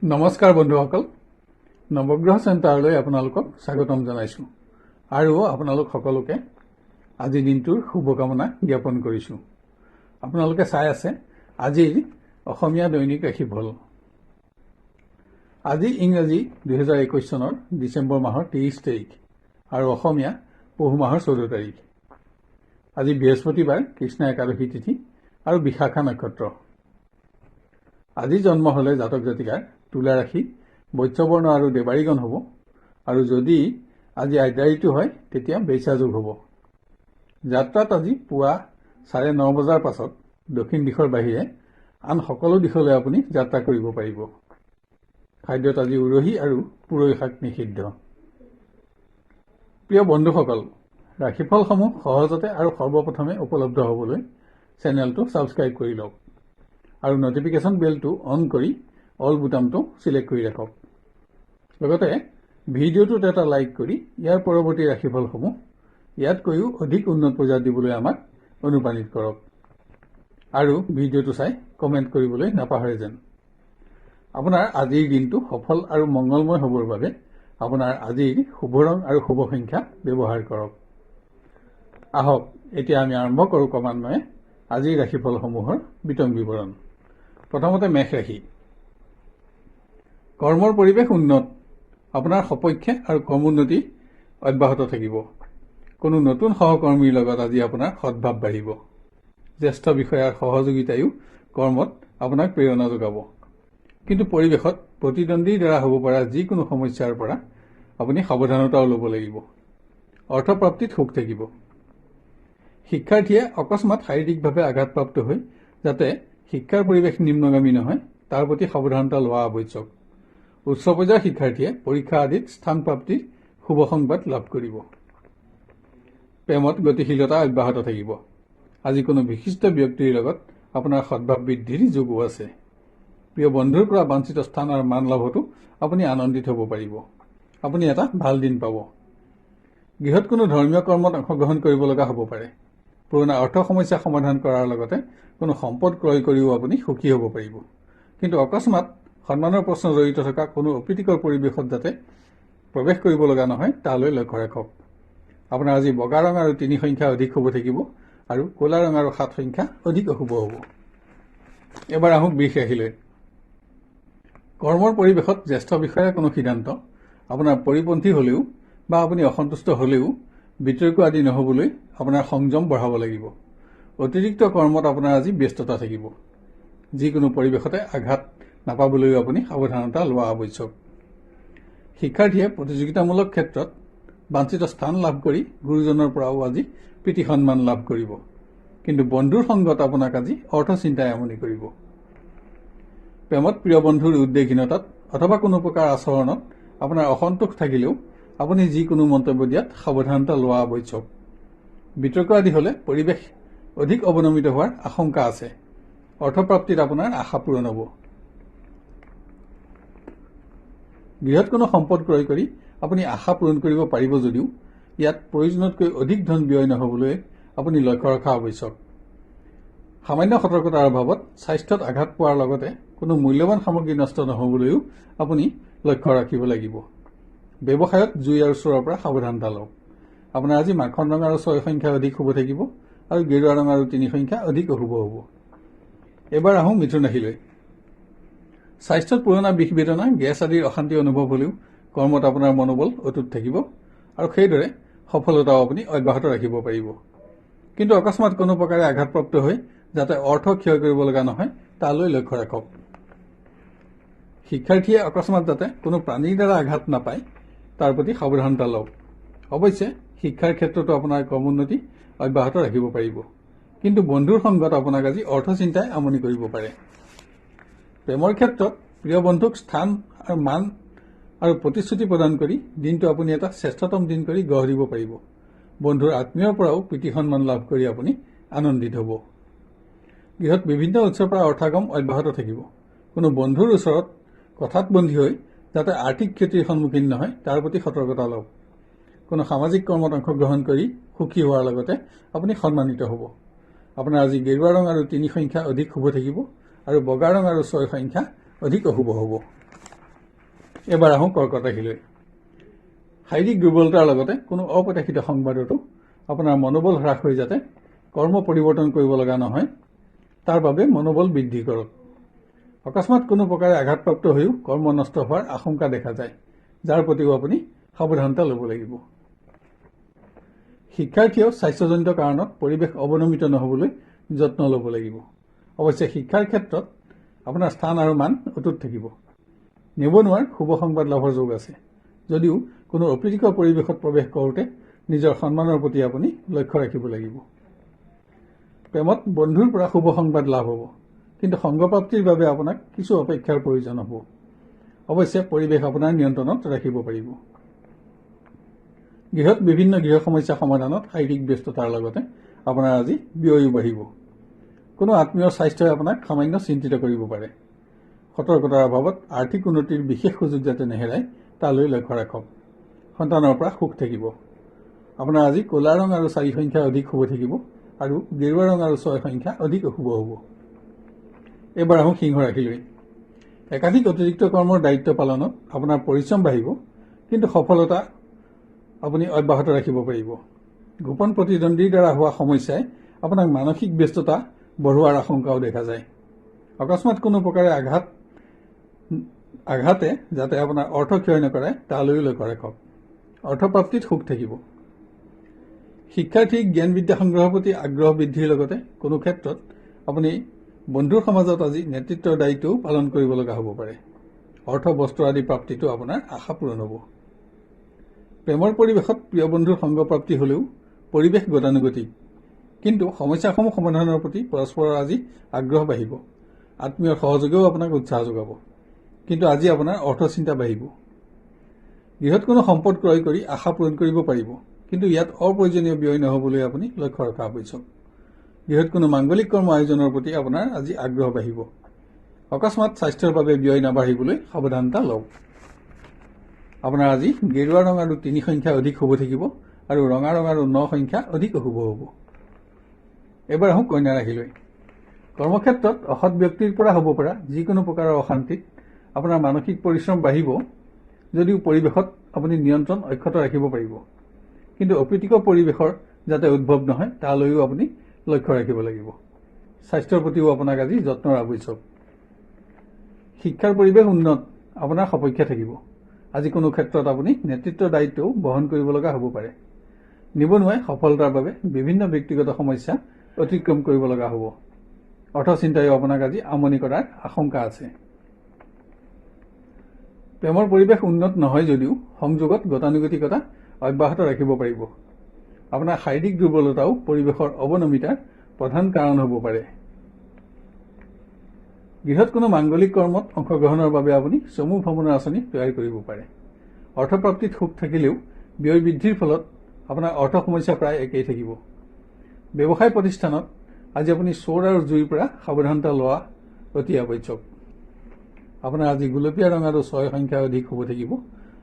নমস্কাৰ বন্ধুসকল, নৱগ্ৰহ চেণ্টাৰলৈ আপোনালোকক স্বাগতম জনাইছোঁ আৰু আপোনালোক সকলোকে আজি দিনটোৰ শুভকামনা জ্ঞাপন কৰিছোঁ। আপোনালোকে চাই আছে আজিৰ অসমীয়া দৈনিক ৰাশিফল। আজি ইংৰাজী 2021 চনৰ ডিচেম্বৰ মাহৰ 23 তাৰিখ আৰু অসমীয়া পুহ মাহৰ 14 তাৰিখ। আজি বৃহস্পতিবাৰ, কৃষ্ণ একাদশী তিথি আৰু বিশাখা নক্ষত্ৰ। আজি জন্ম হলে জাতক জাতিকাৰ তুলা ৰাশি, বৈশ্যবৰ্ণ আৰু দেৱাৰীগণ হ'ব, আৰু যদি আজি আইদাৰীটো হয় তেতিয়া বেইছা যোগ হ'ব। যাত্ৰাত আজি পুৱা 9:30 বজাৰ পাছত দক্ষিণ দিশৰ বাহিৰে আন সকলো দিশলৈ আপুনি যাত্ৰা কৰিব পাৰিব। খাদ্যত আজি উৰহি আৰু পুৰৈ শাক নিষিদ্ধ। প্ৰিয় বন্ধুসকল, ৰাশিফলসমূহ সহজতে আৰু সৰ্বপ্ৰথমে উপলব্ধ হ'বলৈ চেনেলটো ছাবস্ক্ৰাইব কৰি লওক আৰু নটিফিকেশ্যন বেলটো অন কৰি অল বুটামটো সিলেক্ট কৰি ৰাখক। লগতে ভিডিঅ'টোত এটা লাইক কৰি ইয়াৰ পৰৱৰ্তী ৰাশিফলসমূহ ইয়াতকৈও অধিক উন্নত পৰ্যায়ত দিবলৈ আমাক অনুপ্ৰাণিত কৰক আৰু ভিডিঅ'টো চাই কমেণ্ট কৰিবলৈ নাপাহৰে যেন। আপোনাৰ আজিৰ দিনটো সফল আৰু মংগলময় হ'বৰ বাবে আপোনাৰ আজিৰ শুভ ৰং আৰু শুভ সংখ্যা ব্যৱহাৰ কৰক। আহক এতিয়া আমি আৰম্ভ কৰোঁ ক্ৰমান্বয়ে আজিৰ ৰাশিফলসমূহৰ বিতং বিৱৰণ। প্ৰথমতে মেষ ৰাশি। কৰ্মৰ পৰিৱেশ উন্নত। আপোনাৰ সপক্ষে আৰু কৰ্মোন্নতি অব্যাহত থাকিব। কোনো নতুন সহকৰ্মীৰ লগত আজি আপোনাৰ সদ্ভাৱ বাঢ়িব। জ্যেষ্ঠ বিষয়াৰ সহযোগিতায়ো কৰ্মত আপোনাক প্ৰেৰণা যোগাব। কিন্তু পৰিৱেশত প্ৰতিদ্বন্দ্বীৰ দ্বাৰা হ'ব পৰা যিকোনো সমস্যাৰ পৰা আপুনি সাৱধানতাও ল'ব লাগিব। অৰ্থপ্ৰাপ্তিত সুখ থাকিব। শিক্ষাৰ্থীয়ে অকস্মাত শাৰীৰিকভাৱে আঘাতপ্ৰাপ্ত হৈ যাতে শিক্ষাৰ পৰিৱেশ নিম্নগামী নহয় তাৰ প্ৰতি সাৱধানতা লোৱা আৱশ্যক। উচ্চ পৰ্যায়ৰ শিক্ষাৰ্থীয়ে পৰীক্ষা আদিত স্থান প্ৰাপ্তিৰ শুভ সংবাদ লাভ কৰিব। প্ৰেমত গতিশীলতা অব্যাহত থাকিব। আজি কোনো বিশিষ্ট ব্যক্তিৰ লগত আপোনাৰ সদ্ভাৱ বৃদ্ধিৰ যোগো আছে। প্ৰিয় বন্ধুৰ পৰা বাঞ্ছিত স্থান আৰু মান লাভতো আপুনি আনন্দিত হ'ব পাৰিব। আপুনি এটা ভাল দিন পাব। গৃহত কোনো ধৰ্মীয় কৰ্মত অংশগ্ৰহণ কৰিব লগা হ'ব পাৰে। পুৰণা অৰ্থ সমস্যা সমাধান কৰাৰ লগতে কোনো সম্পদ ক্ৰয় কৰিও আপুনি সুখী হ'ব পাৰিব। কিন্তু অকস্মাত সন্মানৰ প্ৰশ্ন জড়িত থকা কোনো অপ্ৰীতিকৰ পৰিৱেশত যাতে প্ৰৱেশ কৰিব লগা নহয় তালৈ লক্ষ্য ৰাখক। আপোনাৰ আজি বগা ৰং আৰু 3 সংখ্যা অধিক শুভ থাকিব আৰু ক'লা ৰং আৰু 7 সংখ্যা অধিক অশুভ হ'ব। এবাৰ আহোঁ বৃষ ৰাশিলৈ। কৰ্মৰ পৰিৱেশত জ্যেষ্ঠ বিষয়াৰ কোনো সিদ্ধান্ত আপোনাৰ পৰিপন্থী হ'লেও বা আপুনি অসন্তুষ্ট হ'লেও বিতৰ্ক আদি নহ'বলৈ আপোনাৰ সংযম বঢ়াব লাগিব। অতিৰিক্ত কৰ্মত আপোনাৰ আজি ব্যস্ততা থাকিব। যিকোনো পৰিৱেশতে আঘাত নাপাবলৈও আপুনি সাৱধানতা লোৱা আৱশ্যক। শিক্ষাৰ্থীয়ে প্ৰতিযোগিতামূলক ক্ষেত্ৰত বাঞ্ছিত স্থান লাভ কৰি গুৰুজনৰ পৰাও আজি প্ৰীতি সন্মান লাভ কৰিব। কিন্তু বন্ধুৰ সংগত আপোনাক আজি অৰ্থচিন্তাই আমনি কৰিব। প্ৰেমত প্ৰিয় বন্ধুৰ উদ্বেগহীনতাত অথবা কোনো প্ৰকাৰ আচৰণত আপোনাৰ অসন্তোষ থাকিলেও আপুনি যিকোনো মন্তব্য দিয়াত সাৱধানতা লোৱা আৱশ্যক। বিতৰ্ক আদি হ'লে পৰিৱেশ অধিক অৱনমিত হোৱাৰ আশংকা আছে। অৰ্থপ্ৰাপ্তিত আপোনাৰ আশা পূৰণ হ'ব। গৃহত কোনো সম্পদ ক্ৰয় কৰি আপুনি আশা পূৰণ কৰিব পাৰিব যদিও ইয়াত প্ৰয়োজনতকৈ অধিক ধন ব্যয় নহ'বলৈ আপুনি লক্ষ্য ৰখা আৱশ্যক। সামান্য সতৰ্কতাৰ অভাৱত স্বাস্থ্যত আঘাত পোৱাৰ লগতে কোনো মূল্যৱান সামগ্ৰী নষ্ট নহ'বলৈও আপুনি লক্ষ্য ৰাখিব লাগিব। ব্যৱসায়ত জুই আৰু চোৰৰ পৰা সাৱধানতা লওক। আপোনাৰ আজি মাখন ৰং আৰু 6 সংখ্যা অধিক শুভ থাকিব আৰু গেৰুৱা ৰং আৰু 3 সংখ্যা অধিক অশুভ হ'ব। এবাৰ আহোঁ মিথুন ৰাশিলৈ। স্বাস্থ্যত পুৰণা বিষ বেদনা, গেছ আদিৰ অশান্তি অনুভৱ হ'লেও কৰ্মত আপোনাৰ মনোবল অটুট থাকিব আৰু সেইদৰে সফলতাও আপুনি অব্যাহত ৰাখিব পাৰিব। কিন্তু অকস্মাত কোনো প্ৰকাৰে আঘাতপ্ৰাপ্ত হৈ যাতে অৰ্থ ক্ষয় কৰিব লগা নহয় তালৈ লক্ষ্য ৰাখক। শিক্ষাৰ্থীয়ে অকস্মাত যাতে কোনো প্ৰাণীৰ দ্বাৰা আঘাত নাপায় তাৰ প্ৰতি সাৱধানতা লওক। অৱশ্যে শিক্ষাৰ ক্ষেত্ৰতো আপোনাৰ কৰ্মোন্নতি অব্যাহত ৰাখিব পাৰিব। কিন্তু বন্ধুৰ সংগত আপোনাক আজি অৰ্থচিন্তাই আমনি কৰিব পাৰে। প্ৰেমৰ ক্ষেত্ৰত প্ৰিয় বন্ধুক স্থান আৰু মান আৰু প্ৰতিশ্ৰুতি প্ৰদান কৰি দিনটো আপুনি এটা শ্ৰেষ্ঠতম দিন কৰি গঢ় দিব পাৰিব। বন্ধুৰ আত্মীয়ৰ পৰাও প্ৰীতি সন্মান লাভ কৰি আপুনি আনন্দিত হ'ব। গৃহত বিভিন্ন উৎসৰ পৰা অৰ্থাগম অব্যাহত থাকিব। কোনো বন্ধুৰ ওচৰত কথাত বন্দী হৈ যাতে আৰ্থিক ক্ষতিৰ সন্মুখীন নহয় তাৰ প্ৰতি সতৰ্কতা লওক। কোনো সামাজিক কৰ্মত অংশগ্ৰহণ কৰি সুখী হোৱাৰ লগতে আপুনি সন্মানিত হ'ব। আপোনাৰ আজি গেৰুৱা ৰং আৰু 3 সংখ্যা অধিক শুভ থাকিব আৰু বগা ৰং আৰু 6 সংখ্যা অধিক অশুভ হ'ব। এবাৰ আহোঁ কৰ্কট ৰাশিলৈ। শাৰীৰিক দুৰ্বলতাৰ লগতে কোনো অপ্ৰত্যাশিত সংবাদতো আপোনাৰ মনোবল হ্ৰাস হৈ যাতে কৰ্ম পৰিৱৰ্তন কৰিব লগা নহয়, তাৰ বাবে মনোবল বৃদ্ধি কৰক। অকস্মাত কোনো প্ৰকাৰে আঘাতপ্ৰাপ্ত হৈও কৰ্ম নষ্ট হোৱাৰ আশংকা দেখা যায়, যাৰ প্ৰতিও আপুনি সাৱধানতা ল'ব লাগিব। শিক্ষাৰ্থীয়েও স্বাস্থ্যজনিত কাৰণত পৰিৱেশ অৱনমিত নহবলৈ যত্ন ল'ব লাগিব। অৱশ্যে শিক্ষাৰ ক্ষেত্ৰত আপোনাৰ স্থান আৰু মান অটুট থাকিব। নিবনুৱাৰ শুভ সংবাদ লাভৰ যোগ আছে, যদিও কোনো অপ্ৰীতিকৰ পৰিৱেশত প্ৰৱেশ কৰোঁতে নিজৰ সন্মানৰ প্ৰতি আপুনি লক্ষ্য ৰাখিব লাগিব। প্ৰেমত বন্ধুৰ পৰা শুভ সংবাদ লাভ হ'ব, কিন্তু সংগপ্ৰাপ্তিৰ বাবে আপোনাক কিছু অপেক্ষাৰ প্ৰয়োজন হ'ব। অৱশ্যে পৰিৱেশ আপোনাৰ নিয়ন্ত্ৰণত ৰাখিব পাৰিব। গৃহত বিভিন্ন গৃহ সমস্যা সমাধানত শাৰীৰিক ব্যস্ততাৰ লগতে আপোনাৰ আজি ব্যয়ো বাঢ়িব। কোনো আত্মীয়ৰ স্বাস্থ্যই আপোনাক সামান্য চিন্তিত কৰিব পাৰে। সতৰ্কতাৰ অভাৱত আৰ্থিক উন্নতিৰ বিশেষ সুযোগ যাতে নেহেৰায় তালৈ লক্ষ্য ৰাখক। সন্তানৰ পৰা সুখ থাকিব। আপোনাৰ আজি ক'লা ৰং আৰু 4 সংখ্যা অধিক শুভ থাকিব আৰু গেৰুৱা ৰং আৰু 6 সংখ্যা অধিক অশুভ হ'ব। এবাৰ আহোঁ সিংহ ৰাশিলৈ। একাধিক অতিৰিক্ত কৰ্মৰ দায়িত্ব পালনত আপোনাৰ পৰিশ্ৰম বাঢ়িব, কিন্তু সফলতা আপুনি অব্যাহত ৰাখিব পাৰিব। গোপন প্ৰতিদ্বন্দ্বীৰ দ্বাৰা হোৱা সমস্যাই আপোনাক মানসিক ব্যস্ততা বঢ়োৱাৰ আশংকাও দেখা যায়। অকস্মাত কোনো প্ৰকাৰে আঘাতে যাতে আপোনাৰ অৰ্থ ক্ষয় নকৰে তালৈও লক্ষ্য ৰাখক। অৰ্থপ্ৰাপ্তিত সুখ থাকিব। শিক্ষাৰ্থীক জ্ঞান বিদ্যা সংগ্ৰহৰ প্ৰতি আগ্ৰহ বৃদ্ধিৰ লগতে কোনো ক্ষেত্ৰত আপুনি বন্ধুৰ সমাজত আজি নেতৃত্বৰ দায়িত্বও পালন কৰিব লগা হ'ব পাৰে। অৰ্থ বস্ত্ৰ আদি প্ৰাপ্তিটো আপোনাৰ আশা পূৰণ হ'ব। প্ৰেমৰ পৰিৱেশত প্ৰিয় বন্ধুৰ সংগপ্ৰাপ্তি হ'লেও পৰিৱেশ গতানুগতিক, কিন্তু সমস্যাসমূহ সমাধানৰ প্ৰতি পৰস্পৰৰ আজি আগ্ৰহ বাঢ়িব। আত্মীয়ৰ সহযোগেও আপোনাক উৎসাহ যোগাব, কিন্তু আজি আপোনাৰ অৰ্থ চিন্তা বাঢ়িব। গৃহত কোনো সম্পদ ক্ৰয় কৰি আশা পূৰণ কৰিব পাৰিব, কিন্তু ইয়াত অপ্ৰয়োজনীয় ব্যয় নহ'বলৈ আপুনি লক্ষ্য ৰখা আৱশ্যক। গৃহত কোনো মাংগলিক কৰ্ম আয়োজনৰ প্ৰতি আপোনাৰ আজি আগ্ৰহ বাঢ়িব। অকস্মাত স্বাস্থ্যৰ বাবে ব্যয় নাবাঢ়িবলৈ সাৱধানতা লওক। আপোনাৰ আজি গেৰুৱা ৰং আৰু 3 সংখ্যা অধিক শুভ থাকিব আৰু ৰঙা ৰং আৰু 9 সংখ্যা অধিক অশুভ হ'ব। এবাৰ আহোঁ কন্যা ৰাশিলৈ। কৰ্মক্ষেত্ৰত অসৎ ব্যক্তিৰ পৰা হ'ব পৰা যিকোনো প্ৰকাৰৰ অশান্তিত আপোনাৰ মানসিক পৰিশ্ৰম বাঢ়িব, যদিও পৰিৱেশত আপুনি নিয়ন্ত্ৰণ অক্ষত ৰাখিব পাৰিব। কিন্তু অপ্ৰীতিকৰ পৰিৱেশৰ যাতে উদ্ভৱ নহয় তালৈও আপুনি লক্ষ্য ৰাখিব লাগিব। স্বাস্থ্যৰ প্ৰতিও আপোনাক আজি যত্নৰ আৱশ্যক। শিক্ষাৰ পৰিৱেশ উন্নত আপোনাৰ সপক্ষে থাকিব। আজি কোনো ক্ষেত্ৰত আপুনি নেতৃত্বৰ দায়িত্বও বহন কৰিব লগা হ'ব পাৰে। নিবনুৱাই সফলতাৰ বাবে বিভিন্ন ব্যক্তিগত সমস্যা অতিক্ৰম কৰিব লগা হ'ব। অৰ্থ চিন্তাইও আপোনাক আজি আমনি কৰাৰ আশংকা আছে। প্ৰেমৰ পৰিৱেশ উন্নত নহয় যদিও সংযোগত গতানুগতিকতা অব্যাহত ৰাখিব পাৰিব। আপোনাৰ শাৰীৰিক দুৰ্বলতাও পৰিৱেশৰ অৱনমিতাৰ প্ৰধান কাৰণ হ'ব পাৰে। গৃহত কোনো মাংগলিক কৰ্মত অংশগ্ৰহণৰ বাবে আপুনি চমু ভ্ৰমণৰ আঁচনি তৈয়াৰ কৰিব পাৰে। অৰ্থপ্ৰাপ্তিত সুখ থাকিলেও ব্যয় বৃদ্ধিৰ ফলত আপোনাৰ অৰ্থ সমস্যা প্ৰায় একেই থাকিব। ব্যৱসায় প্ৰতিষ্ঠানত আজি আপুনি চোৰ আৰু জুইৰ পৰা সাৱধানতা লোৱা অতি আৱশ্যক। আপোনাৰ আজি গুলপীয়া ৰং আৰু 6 সংখ্যা অধিক শুভ থাকিব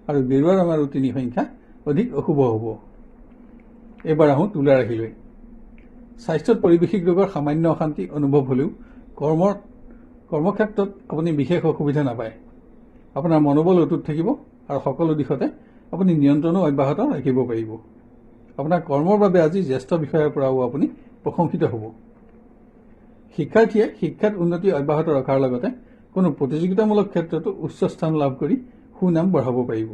আৰু গেৰুৱা ৰং আৰু 3 সংখ্যা অধিক অশুভ হ'ব। এবাৰ আহোঁ তুলা ৰাশিলৈ। স্বাস্থ্যত পৰিৱেশিক ৰোগৰ সামান্য অশান্তি অনুভৱ হ'লেও কৰ্মক্ষেত্ৰত আপুনি বিশেষ অসুবিধা নাপায়। আপোনাৰ মনোবল অটুট থাকিব আৰু সকলো দিশতে আপুনি নিয়ন্ত্ৰণো অব্যাহত ৰাখিব পাৰিব। আপোনাৰ কৰ্মৰ বাবে আজি জ্যেষ্ঠ বিষয়াৰ পৰাও আপুনি প্ৰশংসিত হ'ব। শিক্ষাৰ্থীয়ে শিক্ষাত উন্নতি অব্যাহত ৰখাৰ লগতে কোনো প্ৰতিযোগিতামূলক ক্ষেত্ৰতো উচ্চ স্থান লাভ কৰি সুনাম বঢ়াব পাৰিব।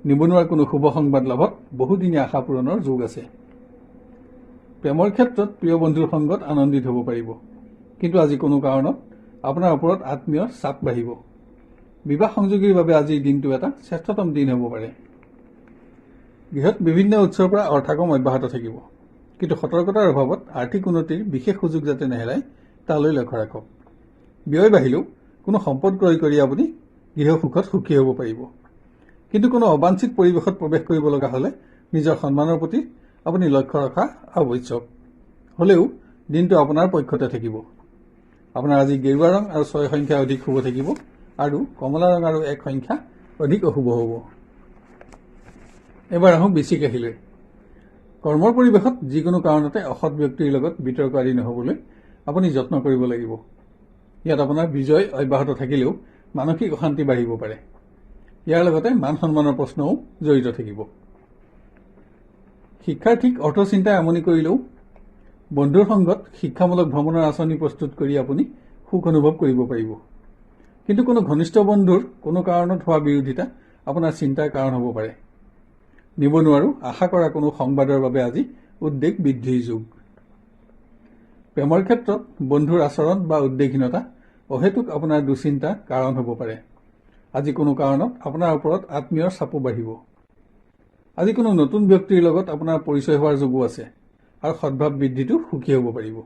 নিবনুৱাৰ কোনো শুভ সংবাদ লাভত বহুদিনীয়া আশা পূৰণৰ যোগ আছে। প্ৰেমৰ ক্ষেত্ৰত প্ৰিয় বন্ধুৰ সংগত আনন্দিত হ'ব পাৰিব, কিন্তু আজি কোনো কাৰণত আপোনাৰ ওপৰত আত্মীয়ৰ চাপ বাঢ়িব। বিবাহ সংযোগীৰ বাবে আজিৰ দিনটো এটা শ্ৰেষ্ঠতম দিন হ'ব পাৰে। গৃহত বিভিন্ন উৎসৰ পৰা অৰ্থাগম অব্যাহত থাকিব, কিন্তু সতৰ্কতাৰ অভাৱত আৰ্থিক উন্নতিৰ বিশেষ সুযোগ যাতে নেহেৰায় তালৈ লক্ষ্য ৰাখক। ব্যয় বাঢ়িলেও কোনো সম্পদ ক্ৰয় কৰি আপুনি গৃহ সুখত সুখী হ'ব পাৰিব, কিন্তু কোনো অবাঞ্ছিত পৰিৱেশত প্ৰৱেশ কৰিব লগা হ'লে নিজৰ সন্মানৰ প্ৰতি আপুনি লক্ষ্য ৰখা আৱশ্যক। হ'লেও দিনটো আপোনাৰ পক্ষতে থাকিব। আপোনাৰ আজি গেৰুৱা ৰং আৰু 6 সংখ্যা অধিক শুভ থাকিব আৰু কমলা ৰং আৰু 1 সংখ্যা অধিক অশুভ হ'ব। এবাৰ আহোঁ বৃশ্চিক ৰাশিলৈ। কৰ্মৰ পৰিৱেশত যিকোনো কাৰণতে অসৎ ব্যক্তিৰ লগত বিতৰ্ক আদি নহ'বলৈ আপুনি যত্ন কৰিব লাগিব। ইয়াত আপোনাৰ বিজয় অব্যাহত থাকিলেও মানসিক অশান্তি বাঢ়িব পাৰে। ইয়াৰ লগতে মান সন্মানৰ প্ৰশ্নও জড়িত থাকিব। শিক্ষাৰ্থীক অৰ্থচিন্তাই আমনি কৰিলেও বন্ধুৰ সংগত শিক্ষামূলক ভ্ৰমণৰ আঁচনি প্ৰস্তুত কৰি আপুনি সুখ অনুভৱ কৰিব পাৰিব। কিন্তু কোনো ঘনিষ্ঠ বন্ধুৰ কোনো কাৰণত হোৱা বিৰোধিতা আপোনাৰ চিন্তাৰ কাৰণ হ'ব পাৰে। নিবনুৱা আৰু আশা কৰা কোনো সংবাদৰ বাবে আজি উদ্বেগ বৃদ্ধিৰ যুগ। প্ৰেমৰ ক্ষেত্ৰত বন্ধুৰ আচৰণ বা উদ্বেগহীনতা অহেতুক আপোনাৰ দুশ্চিন্তাৰ কাৰণ হ'ব পাৰে। আজি কোনো কাৰণত আপোনাৰ ওপৰত আত্মীয়ৰ চাপো বাঢ়িব। আজি কোনো নতুন ব্যক্তিৰ লগত আপোনাৰ পৰিচয় হোৱাৰ যোগো আছে আৰু সদ্ভাৱ বৃদ্ধিটো সুখী হ'ব পাৰিব।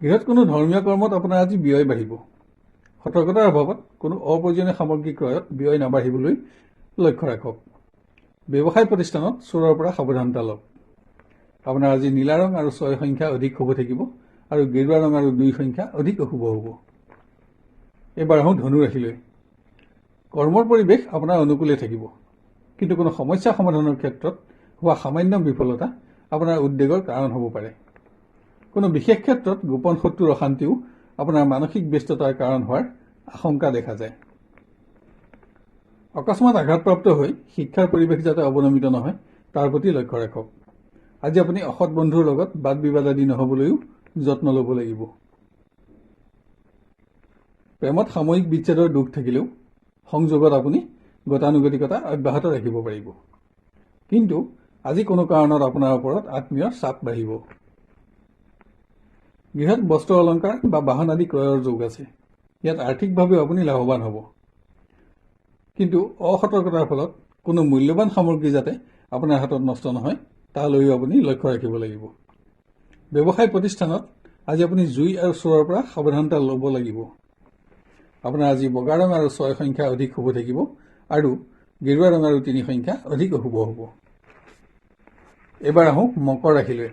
গৃহত কোনো ধৰ্মীয় কৰ্মত আপোনাৰ আজি ব্যয় বাঢ়িব। সতৰ্কতাৰ অভাৱত কোনো অপ্ৰয়োজনীয় সামগ্ৰী ক্ৰয়ত ব্যয় নাবাঢ়িবলৈ লক্ষ্য ৰাখক। ব্যৱসায় প্ৰতিষ্ঠানত চোৰৰ পৰা সাৱধানতা লওক। আপোনাৰ আজি নীলা ৰং আৰু 6 সংখ্যা অধিক শুভ থাকিব আৰু গেৰুৱা ৰং আৰু 2 সংখ্যা অধিক অশুভ হ'ব। এবাৰ আহোঁ ধনু ৰাশিলৈ। কৰ্মৰ পৰিৱেশ আপোনাৰ অনুকূলে থাকিব, কিন্তু কোনো সমস্যা সমাধানৰ ক্ষেত্ৰত হোৱা সামান্য বিফলতা আপোনাৰ উদ্বেগৰ কাৰণ হ'ব পাৰে। কোনো বিশেষ ক্ষেত্ৰত গোপন শত্ৰুৰ অশান্তিও আপোনাৰ মানসিক ব্যস্ততাৰ কাৰণ হোৱাৰ আশংকা দেখা যায়। অকস্মাত আঘাতপ্ৰাপ্ত হৈ শিক্ষাৰ পৰিৱেশ যাতে অৱনমিত নহয় তাৰ প্ৰতি লক্ষ্য ৰাখক। আজি আপুনি অসৎ বন্ধুৰ লগত বাদ বিবাদ আদি নহ'বলৈও যত্ন ল'ব লাগিব। প্ৰেমত সাময়িক বিচ্ছেদৰ দুখ থাকিলেও সংযোগত আপুনি গতানুগতিকতা অব্যাহত ৰাখিব পাৰিব। কিন্তু আজি কোনো কাৰণত আপোনাৰ ওপৰত আত্মীয়ৰ চাপ বাঢ়িব। গৃহত বস্ত্ৰ অলংকাৰ বা বাহন আদি ক্ৰয়ৰ যোগ আছে। ইয়াত আৰ্থিকভাৱে আপুনি লাভৱান হ'ব। কিন্তু অসতৰ্কতাৰ ফলত কোনো মূল্যৱান সামগ্ৰী যাতে আপোনাৰ হাতত নষ্ট নহয় তালৈও আপুনি লক্ষ্য ৰাখিব লাগিব। ব্যৱসায় প্ৰতিষ্ঠানত আজি আপুনি জুই আৰু চোৰৰ পৰা সাৱধানতা ল'ব লাগিব। আপোনাৰ আজি বগা ৰং আৰু 6 সংখ্যা অধিক শুভ থাকিব আৰু গেৰুৱা ৰং আৰু 3 সংখ্যা অধিক অশুভ হ'ব। এবাৰ আহোঁ মকৰ ৰাশিলৈ।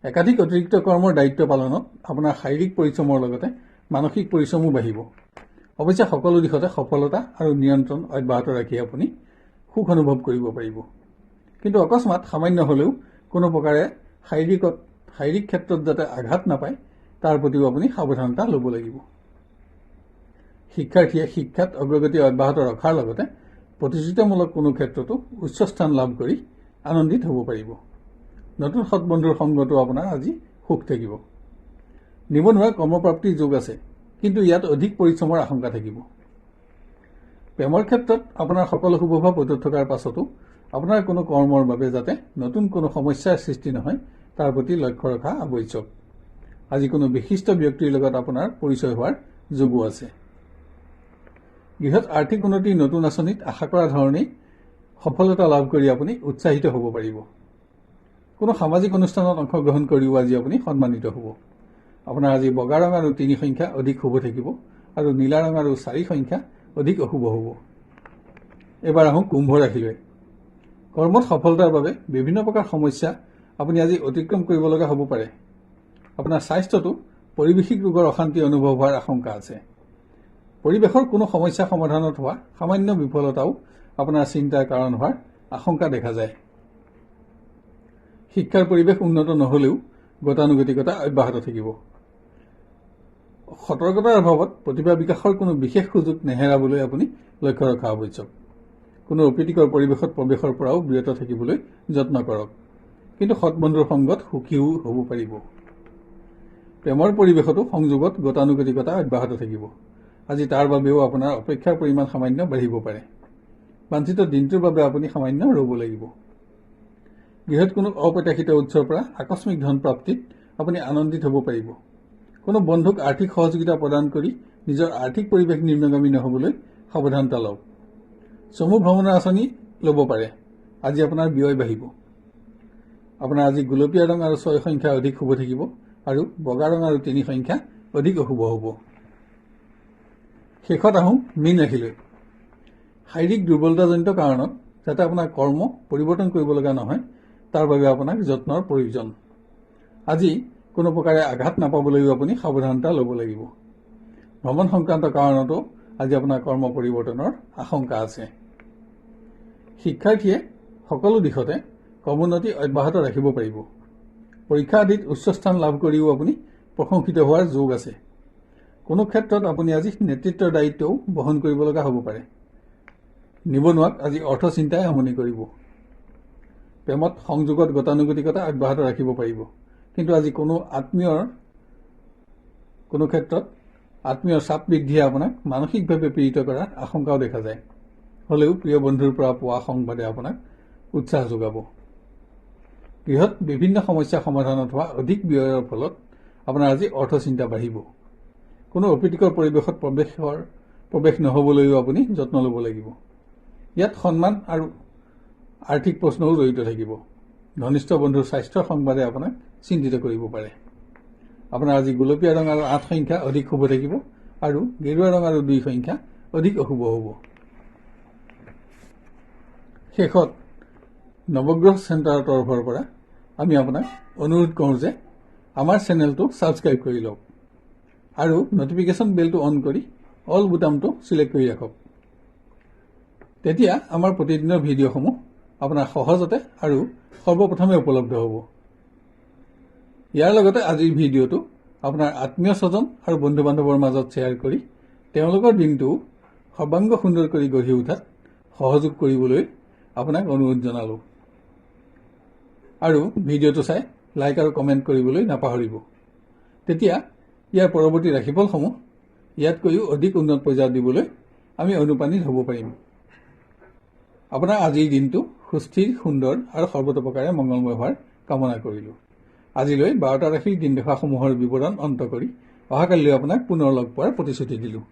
একাধিক অতিৰিক্ত কৰ্মৰ দায়িত্ব পালনত আপোনাৰ শাৰীৰিক পৰিশ্ৰমৰ লগতে মানসিক পৰিশ্ৰমো বাঢ়িব। অৱশ্যে সকলো দিশতে সফলতা আৰু নিয়ন্ত্ৰণ অব্যাহত ৰাখি আপুনি সুখ অনুভৱ কৰিব পাৰিব। কিন্তু অকস্মাত সামান্য হ'লেও কোনো প্ৰকাৰে শাৰীৰিক ক্ষেত্ৰত যাতে আঘাত নাপায় তাৰ প্ৰতিও আপুনি সাৱধানতা ল'ব লাগিব। শিক্ষাৰ্থীয়ে শিক্ষাত অগ্ৰগতি অব্যাহত ৰখাৰ লগতে প্ৰতিযোগিতামূলক কোনো ক্ষেত্ৰতো উচ্চ স্থান লাভ কৰি আনন্দিত হ'ব পাৰিব। নতুন সৎবন্ধুৰ সংগতো আপোনাৰ আজি সুখ থাকিব। নিবনুৱা কৰ্মপ্ৰাপ্তিৰ যোগ আছে, কিন্তু ইয়াত অধিক পৰিশ্ৰমৰ আশংকা থাকিব। প্ৰেমৰ ক্ষেত্ৰত আপোনাৰ সকলো শুভভাৱ অটুট থকাৰ পাছতো আপোনাৰ কোনো কৰ্মৰ বাবে যাতে নতুন কোনো সমস্যাৰ সৃষ্টি নহয় তাৰ প্ৰতি লক্ষ্য ৰখা আৱশ্যক। আজি কোনো বিশিষ্ট ব্যক্তিৰ লগত আপোনাৰ পৰিচয় হোৱাৰ যোগো আছে। গৃহত আৰ্থিক উন্নতিৰ নতুন আঁচনিত আশা কৰা ধৰণেই সফলতা লাভ কৰি আপুনি উৎসাহিত হ'ব পাৰিব। কোনো সামাজিক অনুষ্ঠানত অংশগ্ৰহণ কৰিও আজি আপুনি সন্মানিত হ'ব। আপোনাৰ আজি বগা ৰং আৰু 3 সংখ্যা অধিক শুভ থাকিব আৰু নীলা ৰং আৰু 4 সংখ্যা অধিক অশুভ হ'ব। এবাৰ আহোঁ কুম্ভ ৰাশিলৈ। কৰ্মত সফলতাৰ বাবে বিভিন্ন প্ৰকাৰ সমস্যা আপুনি আজি অতিক্ৰম কৰিব লগা হ'ব পাৰে। আপোনাৰ স্বাস্থ্যটো পৰিৱেশিক ৰোগৰ অশান্তি অনুভৱ হোৱাৰ আশংকা আছে। পৰিৱেশৰ কোনো সমস্যা সমাধানত হোৱা সামান্য বিফলতাও আপোনাৰ চিন্তাৰ কাৰণ হোৱাৰ আশংকা দেখা যায়। শিক্ষাৰ পৰিৱেশ উন্নত নহ'লেও গতানুগতিকতা অব্যাহত থাকিব। সতৰ্কতাৰ অভাৱত প্ৰতিভা বিকাশৰ কোনো বিশেষ সুযোগ নেহেৰাবলৈ আপুনি লক্ষ্য ৰখা আৱশ্যক। কোনো অপ্ৰীতিকৰ পৰিৱেশত প্ৰৱেশৰ পৰাও বিৰত থাকিবলৈ যত্ন কৰক, কিন্তু সৎবন্ধুৰ সংগত সুখীও হ'ব পাৰিব। প্ৰেমৰ পৰিৱেশতো সংযোগত গতানুগতিকতা অব্যাহত থাকিব। আজি তাৰ বাবেও আপোনাৰ অপেক্ষাৰ পৰিমাণ সামান্য বাঢ়িব পাৰে। বাঞ্ছিত দিনটোৰ বাবে আপুনি সামান্য ৰ'ব লাগিব। গৃহত কোনো অপ্ৰত্যাশিত উৎসৰ পৰা আকস্মিক ধন প্ৰাপ্তিত আপুনি আনন্দিত হ'ব পাৰিব। কোনো বন্ধুক আৰ্থিক সহযোগিতা প্ৰদান কৰি নিজৰ আৰ্থিক পৰিৱেশ নিম্নগামী নহ'বলৈ সাৱধানতা লওক। চমু ভ্ৰমণৰ আঁচনি ল'ব পাৰে। আজি আপোনাৰ ব্যয় বাঢ়িব। আপোনাৰ আজি গুলপীয়া ৰং আৰু 6 সংখ্যা অধিক শুভ থাকিব আৰু বগা ৰং আৰু 3 সংখ্যা অধিক অশুভ হ'ব। শেষত আহোঁ মীন ৰাশিলৈ। শাৰীৰিক দুৰ্বলতাজনিত কাৰণত যাতে আপোনাৰ কৰ্ম পৰিৱৰ্তন কৰিব লগা নহয় তাৰ বাবে আপোনাক যত্নৰ প্ৰয়োজন। আজি কোনো প্ৰকাৰে আঘাত নাপাবলৈও আপুনি সাৱধানতা ল'ব লাগিব। ভ্ৰমণ সংক্ৰান্ত কাৰণতো আজি আপোনাৰ কৰ্ম পৰিৱৰ্তনৰ আশংকা আছে। শিক্ষাৰ্থীয়ে সকলো দিশতে কৰ্মোন্নতি অব্যাহত ৰাখিব পাৰিব। পৰীক্ষা আদিত উচ্চ স্থান লাভ কৰিও আপুনি প্ৰশংসিত হোৱাৰ যোগ আছে। কোনো ক্ষেত্ৰত আপুনি আজি নেতৃত্বৰ দায়িত্বও বহন কৰিব লগা হ'ব পাৰে। নিবনুৱাক আজি অৰ্থ চিন্তাই আমনি কৰিব। প্ৰেমত সংযোগত গতানুগতিকতা অব্যাহত ৰাখিব পাৰিব, কিন্তু আজি কোনো ক্ষেত্ৰত আত্মীয়ৰ চাপ বৃদ্ধিয়ে আপোনাক মানসিকভাৱে পীড়িত কৰাৰ আশংকাও দেখা যায়। হ'লেও প্ৰিয় বন্ধুৰ পৰা পোৱা সংবাদে আপোনাক উৎসাহ যোগাব। গৃহত বিভিন্ন সমস্যা সমাধানত হোৱা অধিক ব্যয়ৰ ফলত আপোনাৰ আজি অৰ্থ চিন্তা বাঢ়িব। কোনো অপ্ৰীতিকৰ পৰিৱেশত প্ৰৱেশ নহ'বলৈও আপুনি যত্ন ল'ব লাগিব। ইয়াত সন্মান আৰু আৰ্থিক প্ৰশ্নও জড়িত থাকিব। ঘনিষ্ঠ বন্ধুৰ স্বাস্থ্যৰ সংবাদে আপোনাক চিন্তিত কৰিব পাৰে। আপোনাৰ আজি গোলপীয়া ৰং আৰু 8 সংখ্যা অধিক শুভ থাকিব আৰু গেৰুৱা ৰং আৰু 2 সংখ্যা অধিক অশুভ হ'ব। শেষত নৱগ্ৰহ চেণ্টাৰৰ তৰফৰ পৰা আমি আপোনাক অনুৰোধ কৰোঁ যে আমাৰ চেনেলটো ছাবস্ক্ৰাইব কৰি লওক আৰু নটিফিকেশ্যন বেলটো অন কৰি অল বুটামটো চিলেক্ট কৰি ৰাখক। তেতিয়া আমাৰ প্ৰতিদিনৰ ভিডিঅ'সমূহ আপোনাৰ সহজতে আৰু সৰ্বপ্ৰথমে উপলব্ধ হ'ব। ইয়াৰ লগতে আজিৰ ভিডিঅ'টো আপোনাৰ আত্মীয় স্বজন আৰু বন্ধু বান্ধৱৰ মাজত শ্বেয়াৰ কৰি তেওঁলোকৰ দিনটো সৰ্বাংগ সুন্দৰ কৰি গঢ়ি উঠাত সহযোগ কৰিবলৈ আপোনাক অনুৰোধ জনালোঁ। আৰু ভিডিঅ'টো চাই লাইক আৰু কমেণ্ট কৰিবলৈ নাপাহৰিব। তেতিয়া ইয়াৰ পৰৱৰ্তী ৰাশিফলসমূহ ইয়াতকৈও অধিক উন্নত পৰ্যায়ত দিবলৈ আমি অনুপ্ৰাণিত হ'ব পাৰিম। আপোনাৰ আজিৰ দিনটো সুস্থিৰ, সুন্দৰ আৰু সৰ্বতোপ্ৰকাৰে মংগলময় হোৱাৰ কামনা কৰিলোঁ। আজিলৈ 12টা ৰাশিৰ দিন দেখাসমূহৰ বিৱৰণ অন্ত কৰি অহাকালিলৈ আপোনাক পুনৰ লগ পোৱাৰ প্ৰতিশ্ৰুতি দিলোঁ।